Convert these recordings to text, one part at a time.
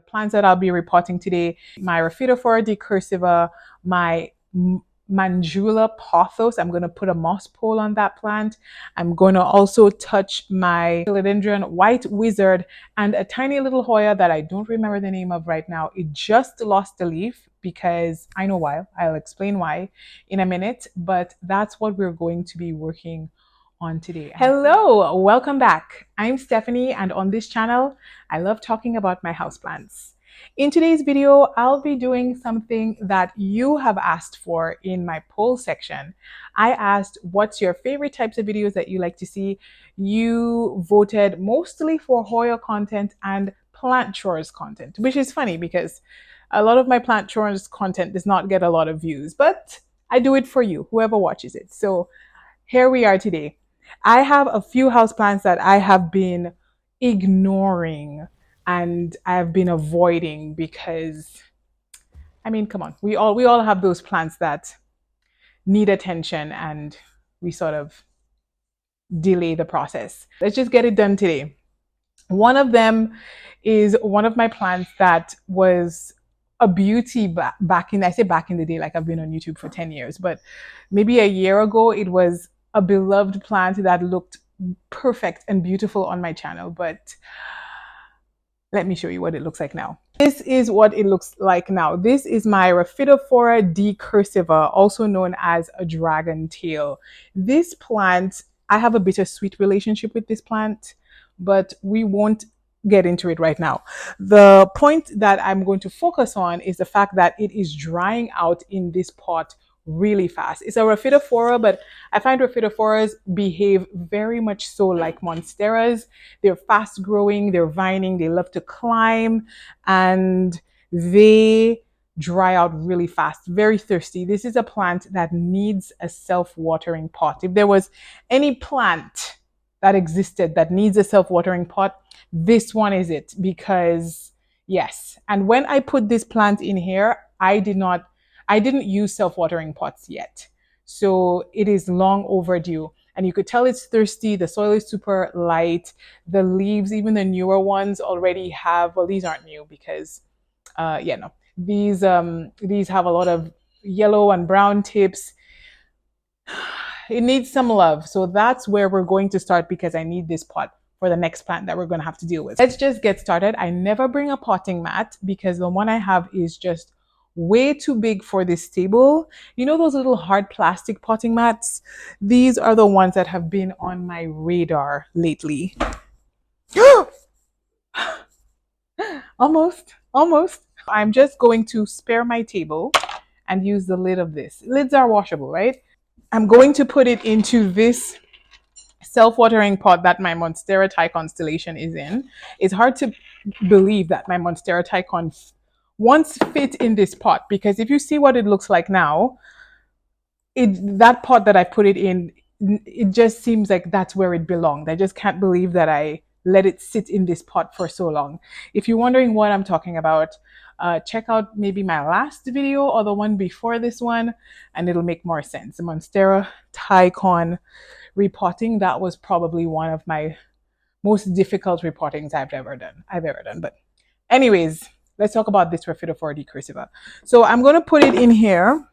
plants that I'll be repotting today: my Rhaphidophora decursiva, my Mandula POTHOS. I'm going to put a moss pole on that plant. I'm going to also touch my Philodendron white wizard and a tiny little Hoya that I don't remember the name of right now. It just lost a leaf because I know why. I'll explain why in a minute, but that's what we're going to be working on today. Hello, welcome back. I'm Stephanie, and on this channel, I love talking about my houseplants. In today's video, I'll be doing something that you have asked for in my poll section. I asked, what's your favorite types of videos that you like to see? You voted mostly for Hoya content and plant chores content, which is funny because a lot of my plant chores content does not get a lot of views, but I do it for you, whoever watches it. So here we are today. I have a few houseplants that I have been ignoring and I've been avoiding because, I mean, come on, we all have those plants that need attention and we sort of delay the process. Let's just get it done today. One of them is one of my plants that was a beauty back in, I say back in the day, like I've been on YouTube for 10 years, but maybe a year ago, it was a beloved plant that looked perfect and beautiful on my channel, but let me show you what it looks like now. This is what it looks like now. This is my Rhaphidophora decursiva, also known as a dragon tail. This plant, I have a bittersweet relationship with this plant, but we won't get into it right now. The point that I'm going to focus on is the fact that it is drying out in this pot really fast. It's a Rhaphidophora, but I find Rhaphidophoras behave very much so like Monsteras. They're fast growing, they're vining, they love to climb, and they dry out really fast, very thirsty. This is a plant that needs a self-watering pot. If there was any plant that existed that needs a self-watering pot, this one is it, because yes. And when I put this plant in here, I didn't use self-watering pots yet. So it is long overdue. And you could tell it's thirsty. The soil is super light. The leaves, even the newer ones, already have, well, these aren't new because, these have a lot of yellow and brown tips. It needs some love. So that's where we're going to start because I need this pot for the next plant that we're going to have to deal with. Let's just get started. I never bring a potting mat because the one I have is just way too big for this table. You know those little hard plastic potting mats? These are the ones that have been on my radar lately. Almost. I'm just going to spare my table and use the lid of this. Lids are washable, right? I'm going to put it into this self-watering pot that my Monstera Thai constellation is in. It's hard to believe that my Monstera Thai once fit in this pot, because if you see what it looks like now, that pot that I put it in, it just seems like that's where it belonged. I just can't believe that I let it sit in this pot for so long. If you're wondering what I'm talking about, check out maybe my last video or the one before this one, and it'll make more sense. The Monstera Thai repotting, that was probably one of my most difficult repottings I've ever done. But anyways, let's talk about this Rhaphidophora decursiva. So I'm going to put it in here.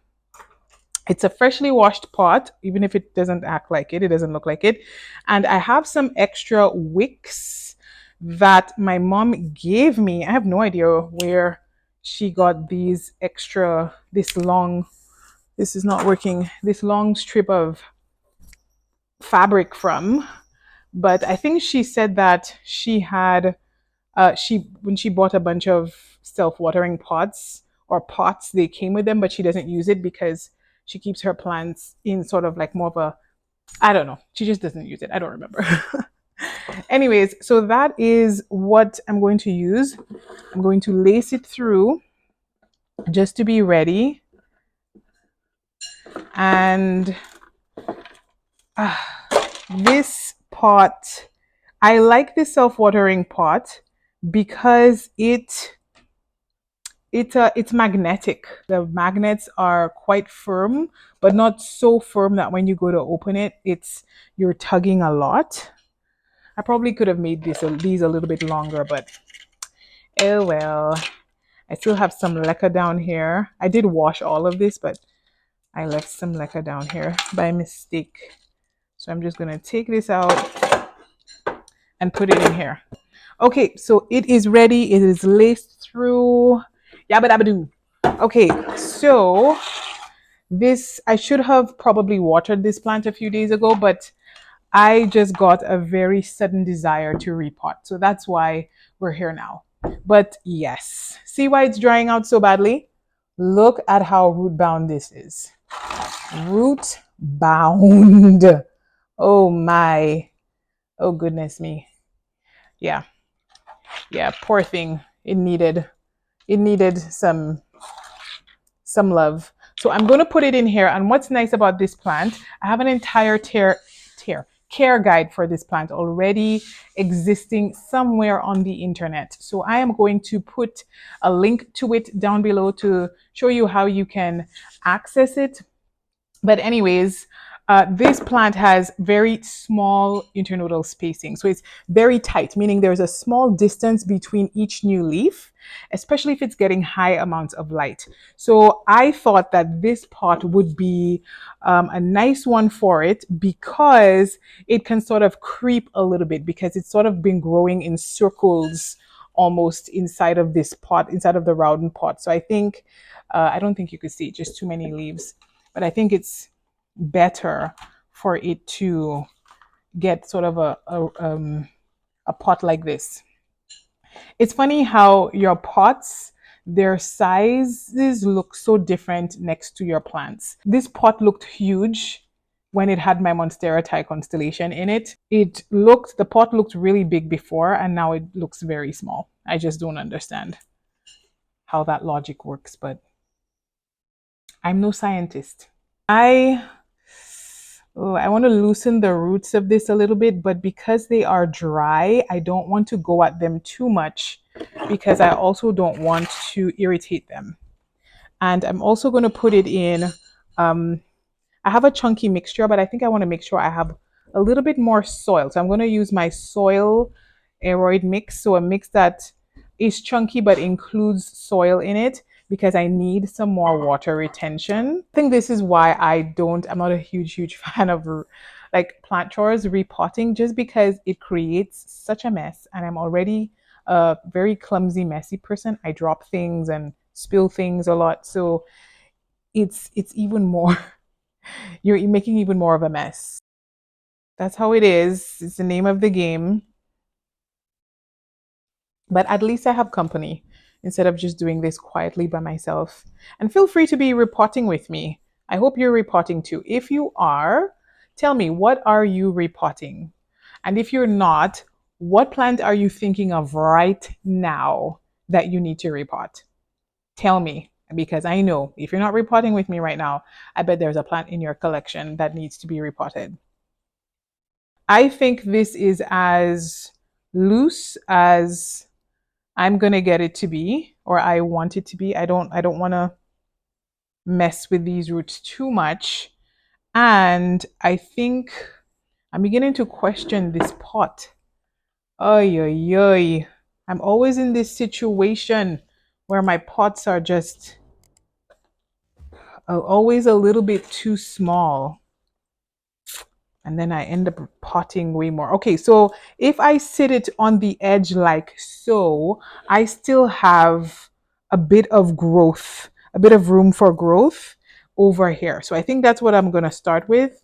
It's a freshly washed pot, even if it doesn't act like it, it doesn't look like it. And I have some extra wicks that my mom gave me. I have no idea where she got these extra, this long strip of fabric from. But I think she said that she had, when she bought a bunch of self-watering pots, they came with them, but she doesn't use it because she keeps her plants in sort of like more of a, I don't know, she just doesn't use it. I don't remember. Anyways, so that is what I'm going to use. I'm going to lace it through just to be ready. And this pot, I like this self-watering pot because it's magnetic. The magnets are quite firm, but not so firm that when you go to open it, you're tugging a lot. I probably could have made these a little bit longer, but Oh well. I still have some leca down here. I did wash all of this, but I left some leca down here by mistake. So I'm just gonna take this out and put it in here. Okay, so it is ready. It is laced through. Yabba dabba doo. Okay, so this, I should have probably watered this plant a few days ago, but I just got a very sudden desire to repot. So that's why we're here now. But yes, see why it's drying out so badly? Look at how root bound this is. Root bound. Oh my. Oh goodness me. Yeah. Yeah, poor thing. It needed some love. So I'm going to put it in here. And what's nice about this plant, I have an entire care guide for this plant already existing somewhere on the internet. So I am going to put a link to it down below to show you how you can access it. But anyways, this plant has very small internodal spacing. So it's very tight, meaning there's a small distance between each new leaf, especially if it's getting high amounts of light. So I thought that this pot would be a nice one for it because it can sort of creep a little bit because it's sort of been growing in circles almost inside of this pot, inside of the round pot. So I think, I don't think you could see it, just too many leaves. But I think it's better for it to get sort of a pot like this. It's funny how your pots, their sizes look so different next to your plants. This pot looked huge when it had my Monstera Thai constellation in it. The pot looked really big before, and now it looks very small. I just don't understand how that logic works, but I'm no scientist. I want to loosen the roots of this a little bit, but because they are dry, I don't want to go at them too much because I also don't want to irritate them. And I'm also going to put it in, I have a chunky mixture, but I think I want to make sure I have a little bit more soil. So I'm going to use my soil aeroid mix. So a mix that is chunky but includes soil in it, because I need some more water retention. I think this is why I'm not a huge fan of like plant chores repotting, just because it creates such a mess. And I'm already a very clumsy, messy person. I drop things and spill things a lot. So it's even more, you're making even more of a mess. That's how it is. It's the name of the game. But at least I have company instead of just doing this quietly by myself. And feel free to be repotting with me. I hope you're repotting too. If you are, tell me, what are you repotting? And if you're not, what plant are you thinking of right now that you need to repot? Tell me, because I know if you're not repotting with me right now, I bet there's a plant in your collection that needs to be repotted. I think this is as loose as I'm gonna get it to be, or I want it to be. I don't want to mess with these roots too much. And I think I'm beginning to question this pot. Oy, oy, oy. I'm always in this situation where my pots are just always a little bit too small. And then I end up potting way more. Okay, so if I sit it on the edge like so, I still have a bit of growth, a bit of room for growth over here. So I think that's what I'm going to start with.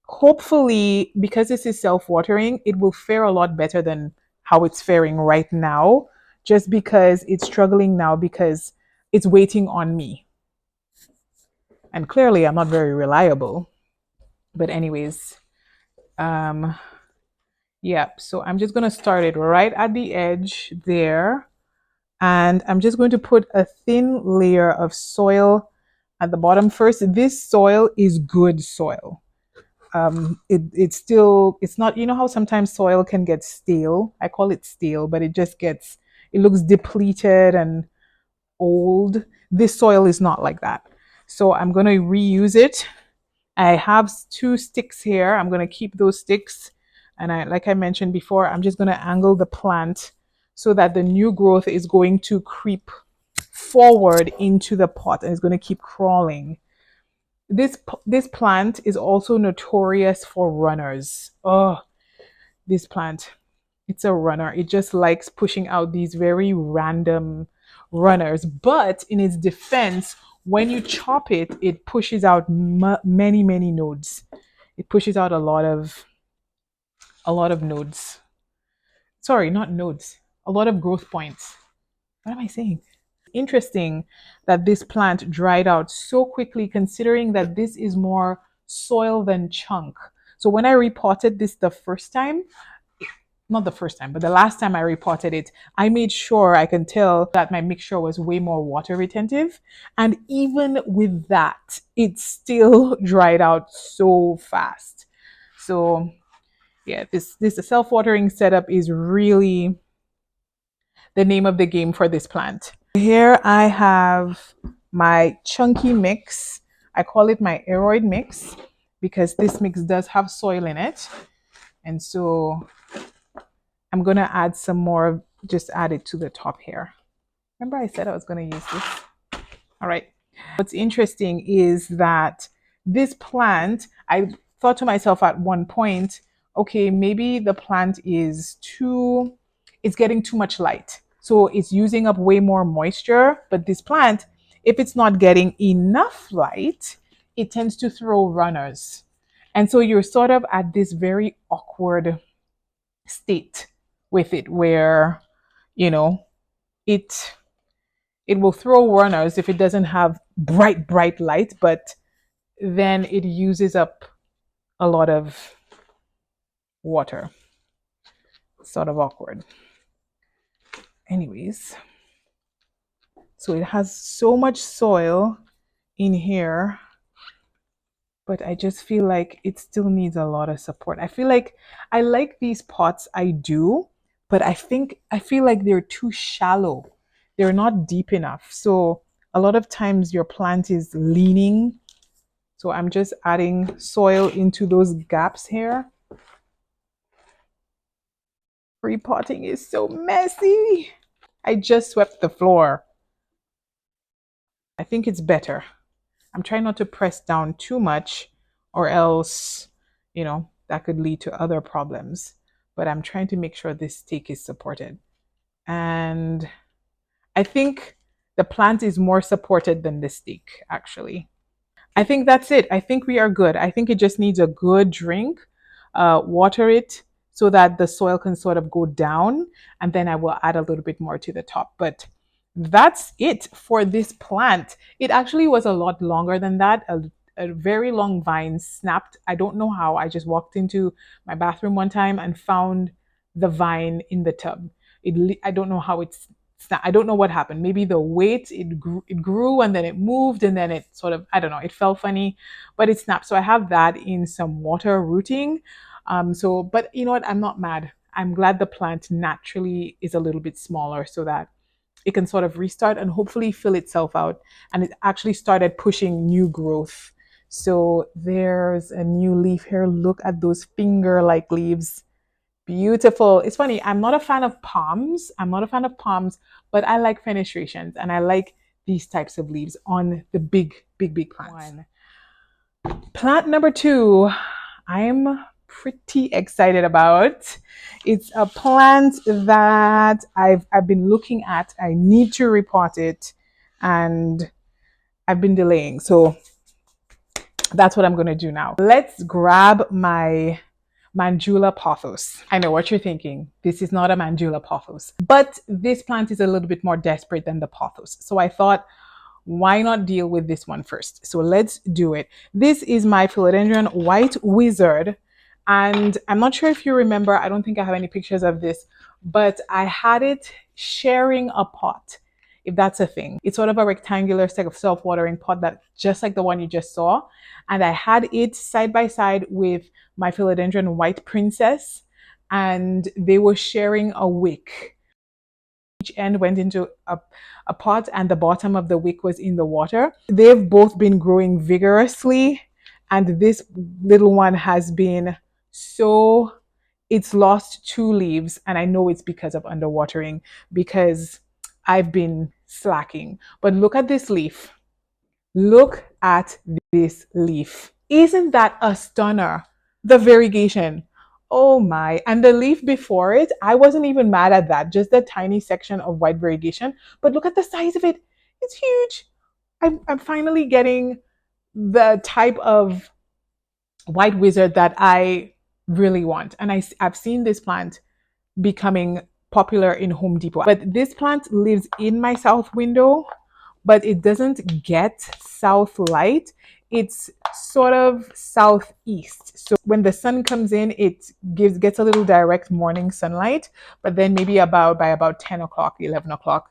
Hopefully, because this is self-watering, it will fare a lot better than how it's faring right now, just because it's struggling now because it's waiting on me. And clearly, I'm not very reliable. But anyways, yeah, so I'm just going to start it right at the edge there, and I'm just going to put a thin layer of soil at the bottom first. This soil is good soil. It's not, you know how sometimes soil can get stale. I call it stale, but it looks depleted and old. This soil is not like that. So I'm going to reuse it. I have 2 sticks here. I'm going to keep those sticks. And like I mentioned before, I'm just going to angle the plant so that the new growth is going to creep forward into the pot and it's going to keep crawling. This plant is also notorious for runners. Oh, this plant, it's a runner. It just likes pushing out these very random runners. But in its defense, when you chop it, it pushes out many nodes. It pushes out a lot of nodes. Sorry, not nodes. A lot of growth points. What am I saying? Interesting that this plant dried out so quickly, considering that this is more soil than chunk. So when I repotted this the first time, not the first time, but the last time I repotted it, I made sure I can tell that my mixture was way more water retentive. And even with that, it still dried out so fast. So yeah, this self-watering setup is really the name of the game for this plant. Here I have my chunky mix. I call it my aeroid mix because this mix does have soil in it. And so I'm going to add some more, just add it to the top here. Remember I said I was going to use this? All right. What's interesting is that this plant, I thought to myself at one point, okay, maybe the plant is it's getting too much light. So it's using up way more moisture. But this plant, if it's not getting enough light, it tends to throw runners. And so you're sort of at this very awkward state with it where, you know, it will throw runners if it doesn't have bright light, but then it uses up a lot of water. Sort of awkward. Anyways, so it has so much soil in here, but I just feel like it still needs a lot of support. I feel like I like these pots, I do, but I feel like they're too shallow. They're not deep enough. So a lot of times your plant is leaning. So I'm just adding soil into those gaps here. Repotting is so messy. I just swept the floor. I think it's better. I'm trying not to press down too much or else, you know, that could lead to other problems. But I'm trying to make sure this stake is supported. And I think the plant is more supported than the stake, actually. I think that's it. I think we are good. I think it just needs a good drink. Water it so that the soil can sort of go down. And then I will add a little bit more to the top. But that's it for this plant. It actually was a lot longer than that. A very long vine snapped. I don't know how. I just walked into my bathroom one time and found the vine in the tub. I don't know how it's I don't know what happened. Maybe the weight, it grew and then it moved and then it sort of, I don't know, it felt funny, but it snapped. So I have that in some water rooting. But you know what? I'm not mad. I'm glad the plant naturally is a little bit smaller so that it can sort of restart and hopefully fill itself out. And it actually started pushing new growth. So there's a new leaf here. Look at those finger-like leaves. Beautiful. It's funny, I'm not a fan of palms. But I like fenestrations and I like these types of leaves on the big plants. Plant number 2, I'm pretty excited about. It's a plant that I've been looking at. I need to repot it and I've been delaying. So that's what I'm going to do now. Let's grab my Mandula pothos. I know what you're thinking. This is not a Mandula pothos, but this plant is a little bit more desperate than the pothos. So I thought, why not deal with this one first? So let's do it. This is my Philodendron White Wizard. And I'm not sure if you remember, I don't think I have any pictures of this, but I had it sharing a pot, if that's a thing. It's sort of a rectangular stack of self-watering pot that just like the one you just saw. And I had it side by side with my Philodendron White Princess, and they were sharing a wick. Each end went into a pot and the bottom of the wick was in the water. They've both been growing vigorously, and this little one has been so it's lost 2 leaves, and I know it's because of underwatering, because I've been slacking. But look at this leaf. Look at this leaf. Isn't that a stunner? The variegation. Oh my. And the leaf before it, I wasn't even mad at that. Just that tiny section of white variegation. But look at the size of it. It's huge. I'm finally getting the type of white wizard that I really want. And I've seen this plant becoming popular in Home Depot. But this plant lives in my south window, but it doesn't get south light. It's sort of southeast. So when the sun comes in, it gets a little direct morning sunlight, but then maybe by about 10 o'clock, 11 o'clock,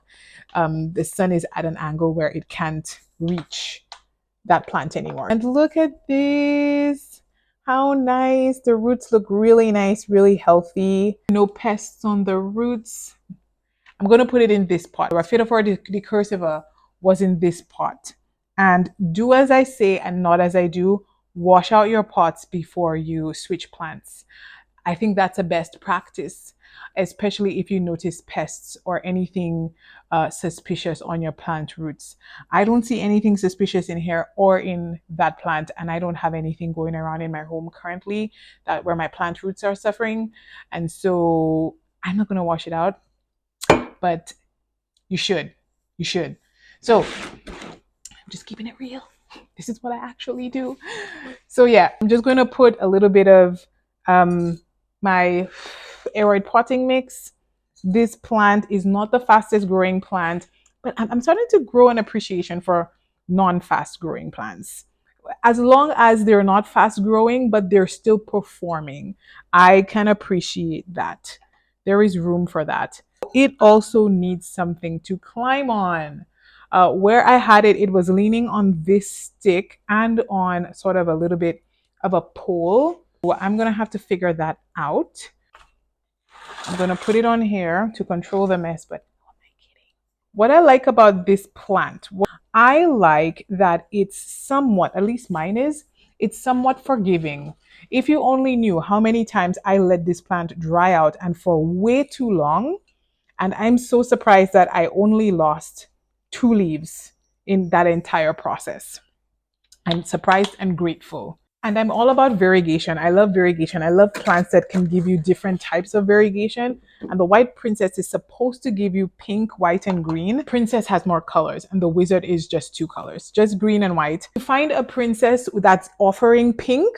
the sun is at an angle where it can't reach that plant anymore. And look at this. How nice. The roots look really nice, really healthy. No pests on the roots. I'm going to put it in this pot. Rhaphidophora decursiva was in this pot. And do as I say and not as I do. Wash out your pots before you switch plants. I think that's a best practice, especially if you notice pests or anything suspicious on your plant roots. I don't see anything suspicious in here or in that plant, and I don't have anything going around in my home currently where my plant roots are suffering. And so I'm not going to wash it out, but you should. You should. So I'm just keeping it real. This is what I actually do. So yeah, I'm just going to put a little bit of my aeroid potting mix. This plant is not the fastest growing plant, but I'm starting to grow an appreciation for non-fast growing plants. As long as they're not fast growing, but they're still performing, I can appreciate that. There is room for that. It also needs something to climb on. Where I had it, it was leaning on this stick and on sort of a little bit of a pole. I'm going to have to figure that out. I'm going to put it on here to control the mess, but who am I kidding? What I like about this plant, I like that it's somewhat, at least mine is, it's somewhat forgiving. If you only knew how many times I let this plant dry out and for way too long, and I'm so surprised that I only lost 2 leaves in that entire process. I'm surprised and grateful. And I'm all about variegation. I love variegation. I love plants that can give you different types of variegation. And the white princess is supposed to give you pink, white, and green. Princess has more colors, and the wizard is just 2 colors, just green and white. To find a princess that's offering pink,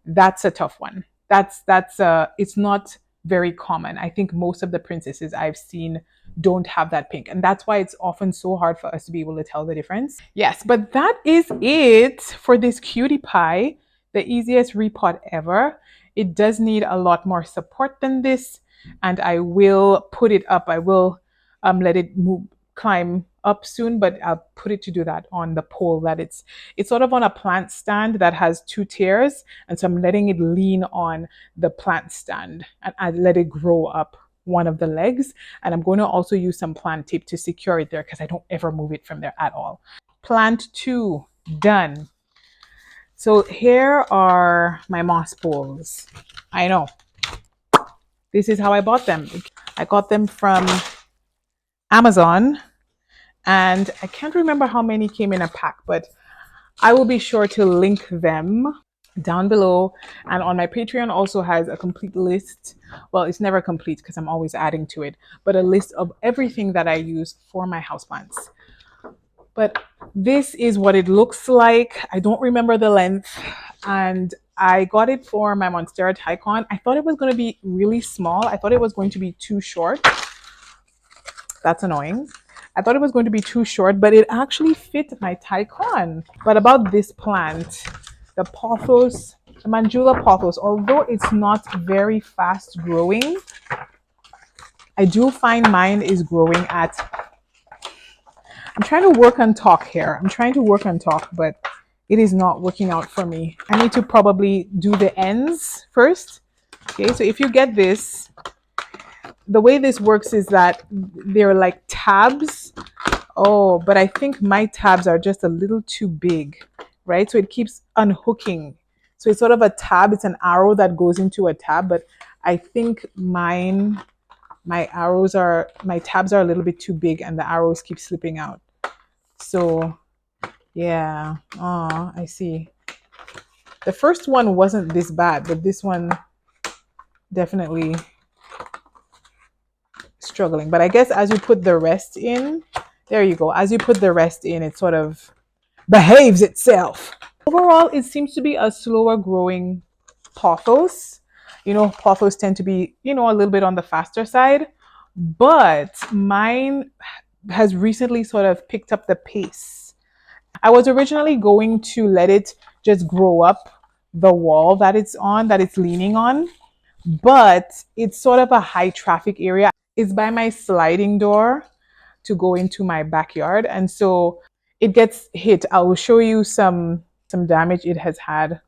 that's a tough one. It's not very common. I think most of the princesses I've seen don't have that pink, and that's why it's often so hard for us to be able to tell the difference. Yes, but that is it for this cutie pie, the easiest repot ever. It does need a lot more support than this, and I will put it up. I will let it climb up soon, but I'll put it to do that on the pole that it's sort of on a plant stand that has 2 tiers, and so I'm letting it lean on the plant stand, and I let it grow up one of the legs, and I'm going to also use some plant tape to secure it there because I don't ever move it from there at all. Plant 2 done. So here are my moss poles. I know. This is how I bought them. I got them from Amazon, and I can't remember how many came in a pack, but I will be sure to link them down below. And on my Patreon also has a complete list. Well, it's never complete because I'm always adding to it, but a list of everything that I use for my houseplants. But this is what it looks like. I don't remember the length, and I got it for my Monstera Tycon. I thought it was going to be really small. I thought it was going to be too short. That's annoying. I thought it was going to be too short, but it actually fit my Tycon. But about this plant, the POTHOS, the Mandula POTHOS, although it's not very fast growing, I do find mine is growing at, I'm trying to work on talk here. I'm trying to work on talk, but it is not working out for me. I need to probably do the ends first. Okay, so if you get this, the way this works is that they're like tabs. Oh, but I think my tabs are just a little too big, right? So it keeps unhooking. So it's sort of a tab. It's an arrow that goes into a tab, but I think my tabs are a little bit too big and the arrows keep slipping out. So yeah, oh, I see. The first one wasn't this bad, but this one definitely struggling. But I guess as you put the rest in, there you go. As you put the rest in, it sort of behaves itself. Overall, it seems to be a slower growing pothos. You know, pothos tend to be, you know, a little bit on the faster side, but mine has recently sort of picked up the pace. I was originally going to let it just grow up the wall that it's on, that it's leaning on, but it's sort of a high traffic area. It's by my sliding door to go into my backyard, and so it gets hit. I will show you some damage it has had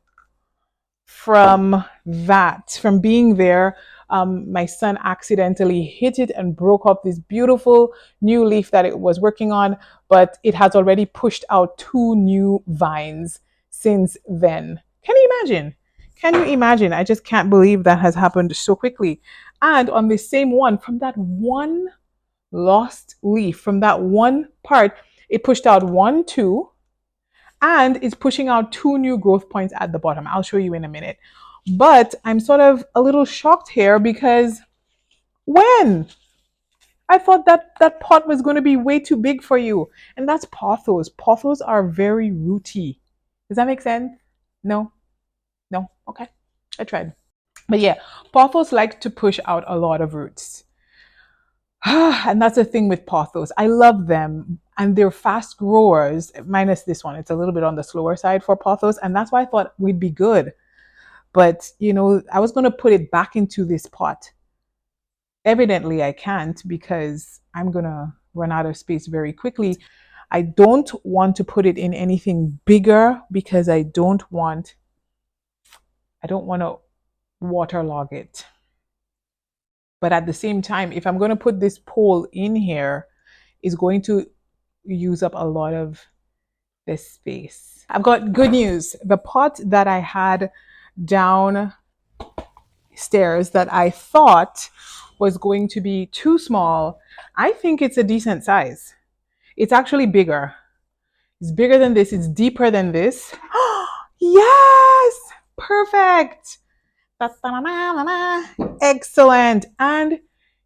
from that, from being there. My son accidentally hit it and broke up this beautiful new leaf that it was working on, but it has already pushed out 2 new vines since then. Can you imagine? Can you imagine? I just can't believe that has happened so quickly. And on the same one, from that one lost leaf, from that one part, it pushed out 1, 2, and it's pushing out 2 new growth points at the bottom. I'll show you in a minute. But I'm sort of a little shocked here because when I thought that pot was going to be way too big for you. And that's pothos. Pothos are very rooty. Does that make sense? No? No? Okay. I tried. But yeah, pothos like to push out a lot of roots. And that's the thing with pothos. I love them and they're fast growers, minus this one. It's a little bit on the slower side for pothos. And that's why I thought we'd be good. But, you know, I was going to put it back into this pot. Evidently, I can't because I'm going to run out of space very quickly. I don't want to put it in anything bigger because I don't want to waterlog it. But at the same time, if I'm going to put this pole in here, it's going to use up a lot of this space. I've got good news. The pot that I had downstairs that I thought was going to be too small, I think it's a decent size. It's actually bigger. It's bigger than this. It's deeper than this. Yes! Perfect! Excellent. And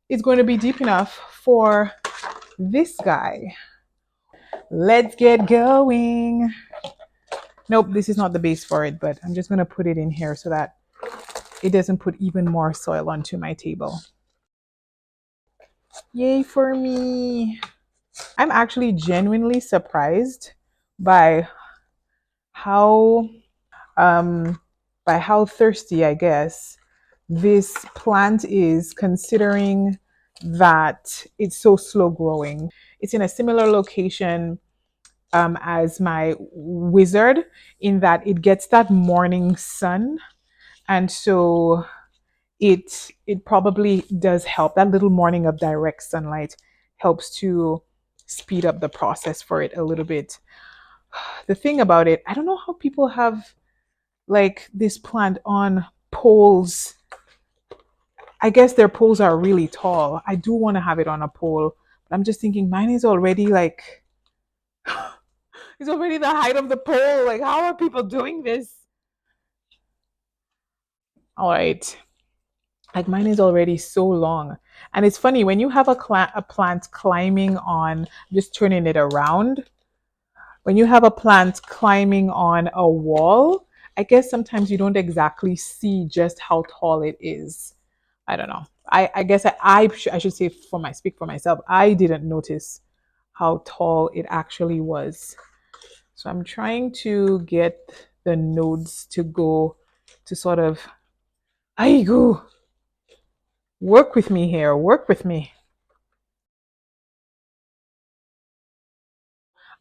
it's going to be deep enough for this guy. Let's get going. Nope, this is not the base for it, but I'm just going to put it in here so that it doesn't put even more soil onto my table. Yay for me. I'm actually genuinely surprised by how thirsty, I guess, this plant is, considering that it's so slow growing. It's in a similar location as my wizard in that it gets that morning sun, and so it probably does help. That little morning of direct sunlight helps to speed up the process for it a little bit. The thing about it, I don't know how people have like this plant on poles. I guess their poles are really tall. I do want to have it on a pole, but I'm just thinking mine is already like it's already the height of the pole. Like, how are people doing this? All right. Like, mine is already so long. And it's funny, when you have a plant climbing on, just turning it around, when you have a plant climbing on a wall, I guess sometimes you don't exactly see just how tall it is. I don't know. I guess I should say, speak for myself, I didn't notice how tall it actually was. So I'm trying to get the nodes to go to sort of, aigu, work with me here, work with me.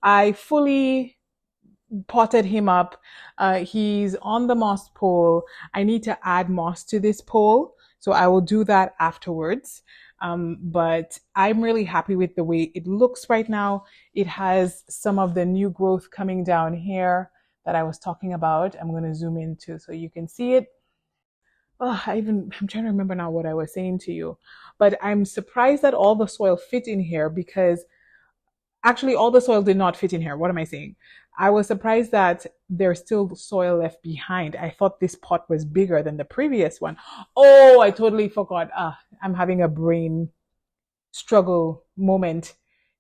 I fully potted him up. He's on the moss pole. I need to add moss to this pole, so I will do that afterwards. But I'm really happy with the way it looks right now. It has some of the new growth coming down here that I was talking about. I'm going to zoom into so you can see it. I'm trying to remember now what I was saying to you, but I'm surprised that all the soil fit in here because actually all the soil did not fit in here. What am I saying? I was surprised that there's still soil left behind. I thought this pot was bigger than the previous one. Oh, I totally forgot. I'm having a brain struggle moment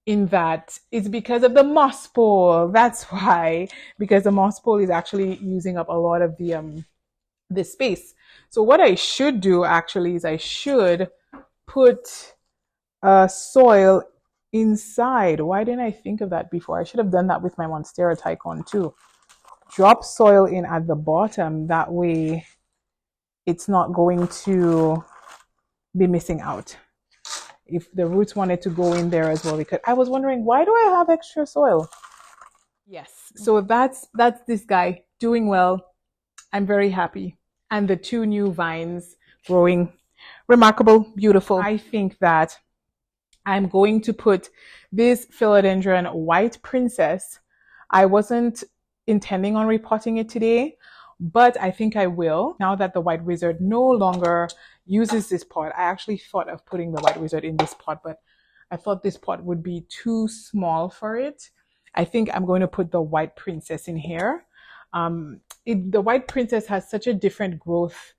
in that it's because of the moss pole. That's why, because the moss pole is actually using up a lot of the space. So what I should do actually is I should put soil inside. Why didn't I think of that before? I should have done that with my Monstera Tycoon too. Drop soil in at the bottom. That way it's not going to be missing out. If the roots wanted to go in there as well, because I was wondering, why do I have extra soil? Yes, so that's this guy doing well. I'm very happy. And the two new vines growing remarkable, beautiful. I think that I'm going to put this Philodendron White Princess. I wasn't intending on repotting it today, but I think I will. Now that the White Wizard no longer uses this pot, I actually thought of putting the White Wizard in this pot, but I thought this pot would be too small for it. I think I'm going to put the White Princess in here. The White Princess has such a different growth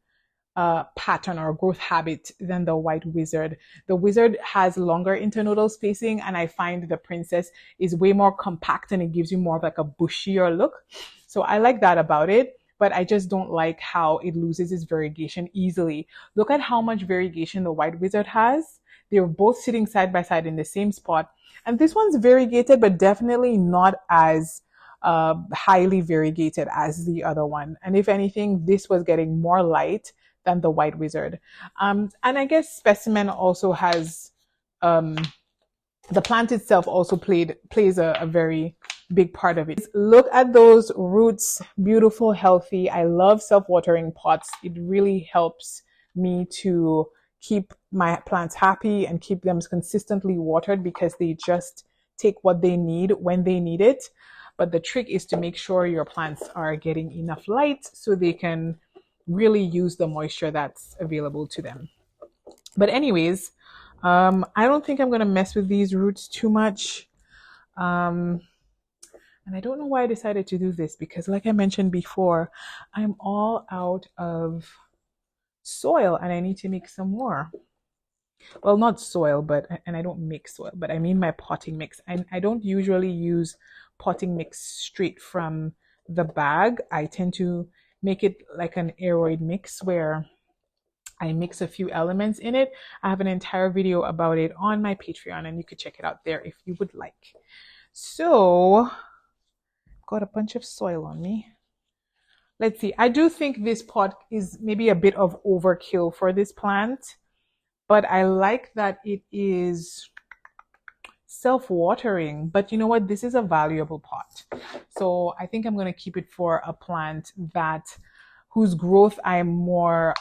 pattern or growth habit than the White Wizard. The Wizard has longer internodal spacing, and I find the Princess is way more compact and it gives you more of like a bushier look. So I like that about it, but I just don't like how it loses its variegation easily. Look at how much variegation the White Wizard has. They're both sitting side by side in the same spot. And this one's variegated, but definitely not as highly variegated as the other one. And if anything, this was getting more light than the White Wizard. And I guess specimen also has, the plant itself also plays a very big part of it. Look at those roots, beautiful, healthy. I love self-watering pots. It really helps me to keep my plants happy and keep them consistently watered because they just take what they need when they need it. But the trick is to make sure your plants are getting enough light so they can really use the moisture that's available to them. But anyways, I don't think I'm going to mess with these roots too much. And I don't know why I decided to do this because like I mentioned before, I'm all out of soil and I need to make some more. Well, not soil, and I don't mix soil, but I mean my potting mix. I don't usually use potting mix straight from the bag. I tend to make it like an aeroid mix where I mix a few elements in it. I have an entire video about it on my Patreon and you could check it out there if you would like. So, got a bunch of soil on me. Let's see. I do think this pot is maybe a bit of overkill for this plant, but I like that it is self-watering. But you know what? This is a valuable pot. So I think I'm going to keep it for a plant whose growth I'm more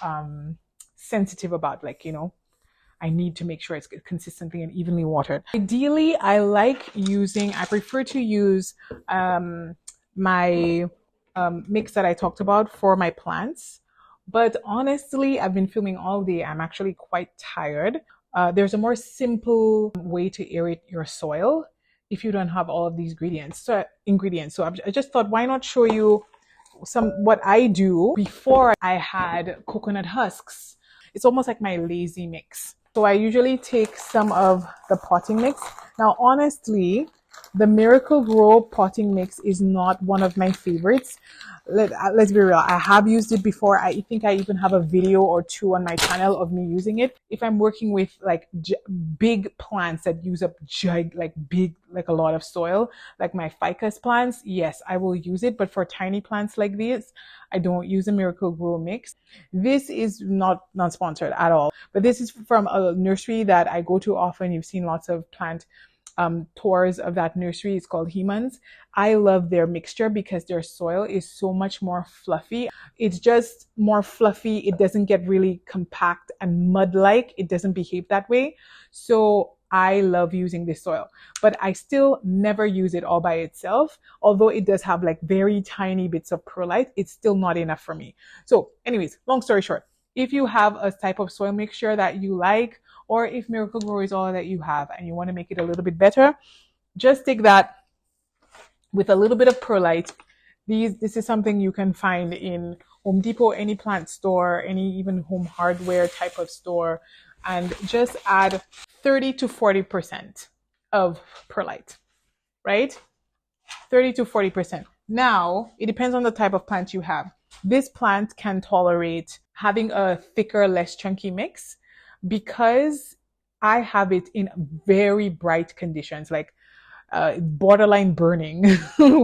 sensitive about. Like, you know, I need to make sure it's consistently and evenly watered. Ideally, I prefer to use my mix that I talked about for my plants. But honestly, I've been filming all day. I'm actually quite tired. There's a more simple way to aerate your soil if you don't have all of these ingredients. So I just thought, why not show you what I do before I had coconut husks. It's almost like my lazy mix. So I usually take some of the potting mix. Now, honestly, the Miracle Grow potting mix is not one of my favorites. Let's be real. I have used it before. I think I even have a video or two on my channel of me using it. If I'm working with like big plants that use up like a lot of soil, like my ficus plants, yes, I will use it. But for tiny plants like this, I don't use a Miracle Grow mix. This is not sponsored at all, but this is from a nursery that I go to often. You've seen lots of plant tours of that nursery. It's called Hemans. I love their mixture because their soil is so much more fluffy. It's just more fluffy. It doesn't get really compact and mud-like. It doesn't behave that way. So I love using this soil, but I still never use it all by itself. Although it does have like very tiny bits of perlite, it's still not enough for me. So anyways, long story short, if you have a type of soil mixture that you like, or if Miracle Grow is all that you have and you want to make it a little bit better, just take that with a little bit of perlite. This is something you can find in Home Depot, any plant store, any even home hardware type of store, and just add 30 to 40% of perlite, right? 30 to 40%. Now, it depends on the type of plant you have. This plant can tolerate having a thicker, less chunky mix because I have it in very bright conditions, like borderline burning,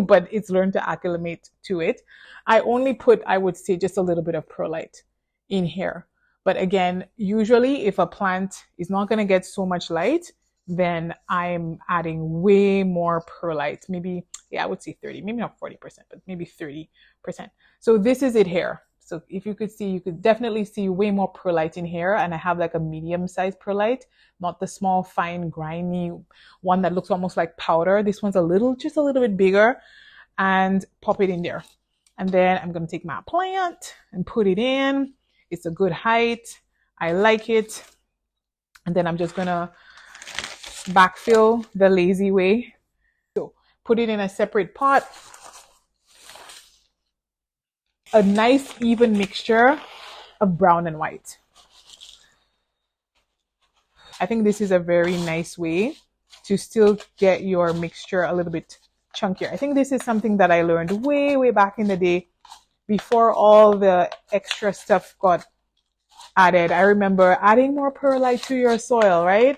but it's learned to acclimate to it. I only put, I would say, just a little bit of perlite in here. But again, usually if a plant is not going to get so much light, then I'm adding way more perlite. Maybe, yeah, I would say 30, maybe not 40%, but maybe 30%. So this is it here. So if you could see, you could definitely see way more perlite in here. And I have like a medium-sized perlite, not the small, fine, grimy one that looks almost like powder. This one's just a little bit bigger, and pop it in there. And then I'm going to take my plant and put it in. It's a good height. I like it. And then I'm just going to backfill the lazy way. So put it in a separate pot. A nice even mixture of brown and white. I think this is a very nice way to still get your mixture a little bit chunkier. I think this is something that I learned way back in the day before all the extra stuff got added. I remember adding more perlite to your soil, right?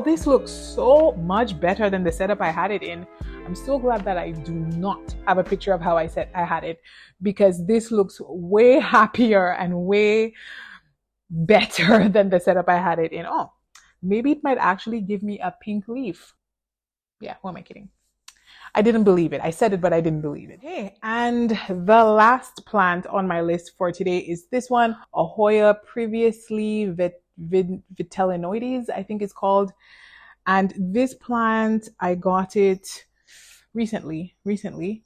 This looks so much better than the setup I had it in. I'm so glad that I do not have a picture of how I had it, because this looks way happier and way better than the setup I had it in. Oh, maybe it might actually give me a pink leaf. Yeah, who am I kidding? I didn't believe it. I said it, but I didn't believe it. Hey, and the last plant on my list for today is this one, a Hoya, previously Vitellinoides, I think it's called. And this plant, I got it recently.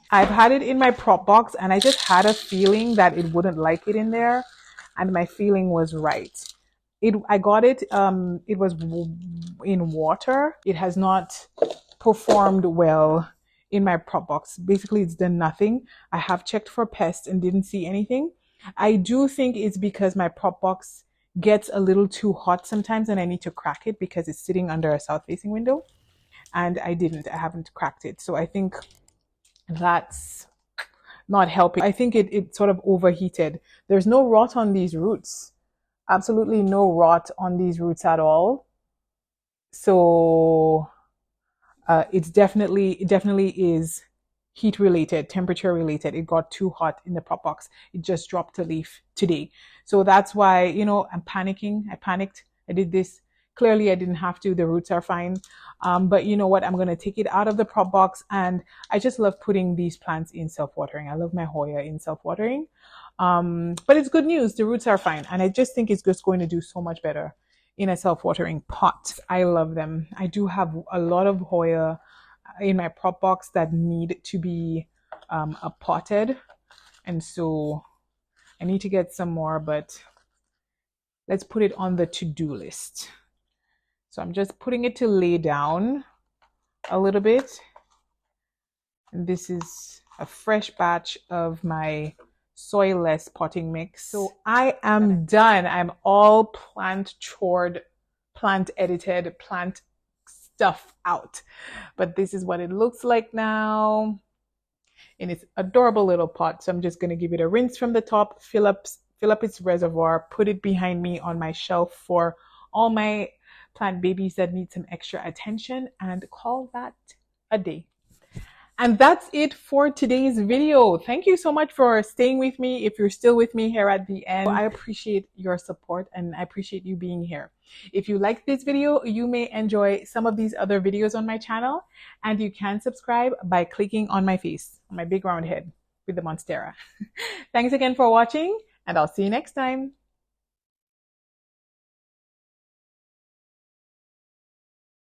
I've had it in my prop box and I just had a feeling that it wouldn't like it in there. And my feeling was right. I got it, it was in water. It has not performed well in my prop box. Basically, it's done nothing. I have checked for pests and didn't see anything. I do think it's because my prop box gets a little too hot sometimes and I need to crack it because it's sitting under a south facing window, and I haven't cracked it. So I think that's not helping. I think it sort of overheated. There's no rot on these roots. Absolutely no rot on these roots at all. So it definitely is heat related, temperature related. It got too hot in the prop box. It just dropped a leaf today. So that's why, you know, I'm panicking. I panicked. I did this. Clearly I didn't have to. The roots are fine. But you know what? I'm going to take it out of the prop box, and I just love putting these plants in self-watering. I love my Hoya in self-watering. But it's good news. The roots are fine. And I just think it's just going to do so much better in a self-watering pot. I love them. I do have a lot of Hoya in my prop box that need to be potted, and so I need to get some more, but let's put it on the to-do list. So I'm just putting it to lay down a little bit, and this is a fresh batch of my soilless potting mix. So I am done. I'm all plant chored, plant edited, plant stuff out. But this is what it looks like now in its adorable little pot. So I'm just going to give it a rinse from the top, fill up its reservoir, put it behind me on my shelf for all my plant babies that need some extra attention, and call that a day. And that's it for today's video. Thank you so much for staying with me. If you're still with me here at the end, I appreciate your support and I appreciate you being here. If you like this video, you may enjoy some of these other videos on my channel, and you can subscribe by clicking on my face, on my big round head with the Monstera. Thanks again for watching, and I'll see you next time.